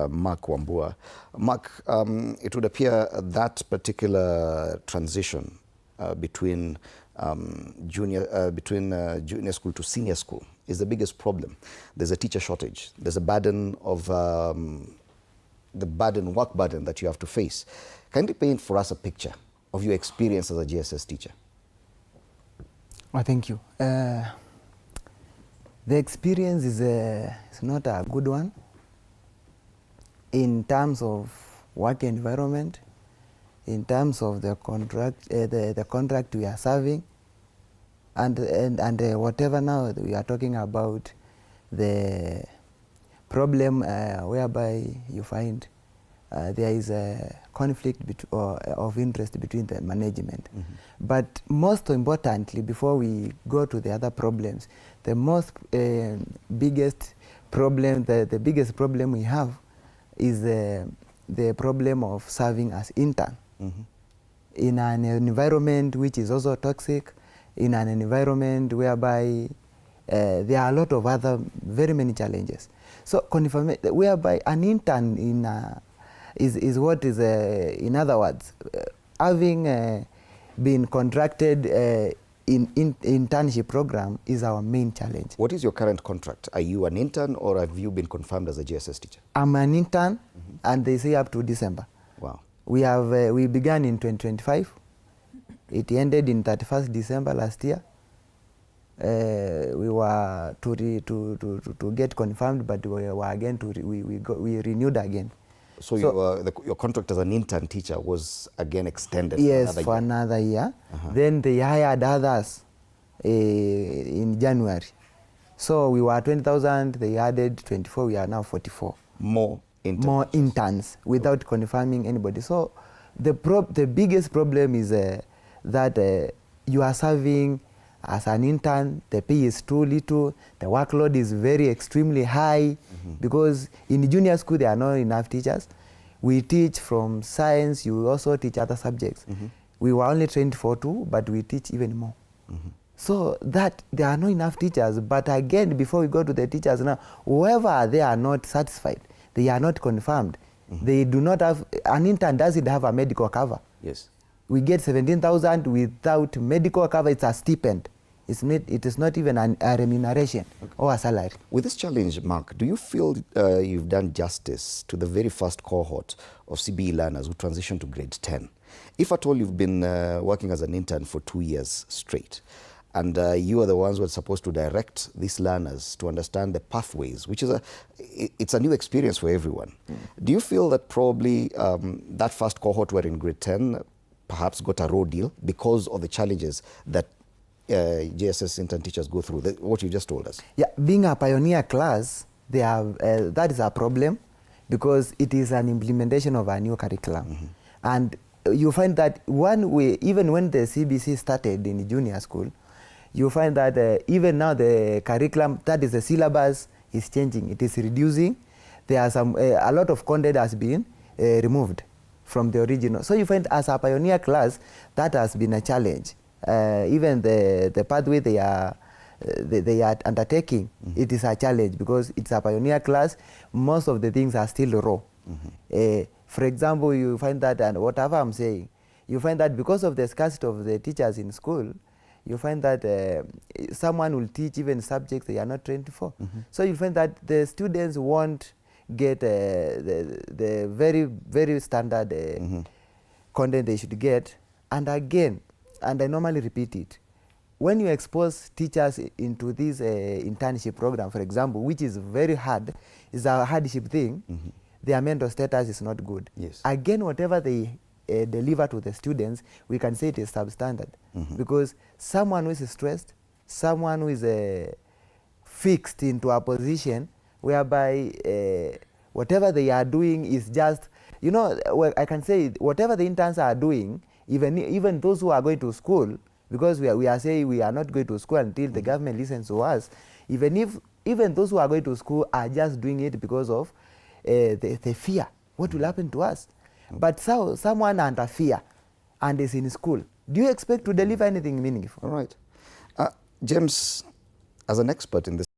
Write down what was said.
Mark Wambua. Mark, it would appear that particular transition between junior school to senior school is the biggest problem. There's a teacher shortage. There's a burden of work burden that you have to face. Can you paint for us a picture of your experience as a JSS teacher? Oh, thank you. The experience is not a good one in terms of work environment, in terms of the contract, the contract we are serving, and whatever now we are talking about the problem whereby you find there is a conflict of interest between the management. Mm-hmm. But most importantly, before we go to the other problems, the biggest problem, the biggest problem we have is the problem of serving as intern. Mm-hmm. In an environment which is also toxic, in an environment whereby there are a lot of other very many challenges. So whereby an intern is what is, in other words, having been contracted in internship program is our main challenge. What is your current contract? Are you an intern or have you been confirmed as a JSS teacher? I'm an intern, mm-hmm. and they say up to December. Wow. We began in 2025. It ended in 31st December last year. We were to get confirmed, but we were again we renewed again. So your contract as an intern teacher was again extended? Yes, for another year. Uh-huh. Then they hired others in January. So we were 20,000, they added 24, we are now 44. More interns? More interns without confirming anybody. So the biggest problem is that you are serving as an intern, the pay is too little, the workload is extremely high, mm-hmm. because in junior school there are not enough teachers. We teach from science, you also teach other subjects. Mm-hmm. We were only trained for 2, but we teach even more. Mm-hmm. So that there are not enough teachers, but again, before we go to the teachers now, whoever they are not satisfied, they are not confirmed, mm-hmm. they do not have, an intern doesn't have a medical cover. Yes. We get 17,000 without medical cover, it's a stipend. It is not even a remuneration, okay, or a salary. With this challenge, Mark, do you feel you've done justice to the very first cohort of CBE learners who transitioned to grade 10? If at all you've been working as an intern for 2 years straight, and you are the ones who are supposed to direct these learners to understand the pathways, which is it's a new experience for everyone. Mm. Do you feel that probably that first cohort were in grade 10 perhaps got a raw deal because of the challenges that JSS intern teachers go through, what you just told us? Yeah, being a pioneer class, that is a problem because it is an implementation of a new curriculum. Mm-hmm. And you find that even when the CBC started in junior school, you find that even now the curriculum, that is the syllabus, is changing. It is reducing. There are a lot of content has been removed from the original. So you find as a pioneer class, that has been a challenge. Even the pathway they are undertaking, mm-hmm. it is a challenge because it's a pioneer class. Most of the things are still raw. Mm-hmm. For example, you find that, and whatever I'm saying, you find that because of the scarcity of the teachers in school, you find that someone will teach even subjects they are not trained for. Mm-hmm. So you find that the students won't get the very standard mm-hmm. content they should get. And again, and I normally repeat it, when you expose teachers into this internship program, for example, which is very hard, is a hardship thing, mm-hmm. their mental status is not good. Yes. Again, whatever they deliver to the students, we can say it is substandard. Mm-hmm. Because someone who is stressed, someone who is fixed into a position whereby whatever they are doing is just, I can say whatever the interns are doing, even those who are going to school, because we are saying we are not going to school until the government listens to us, even those who are going to school are just doing it because of the fear, what will happen to us. But someone under fear and is in school, do you expect to deliver anything meaningful? All right. James, as an expert in this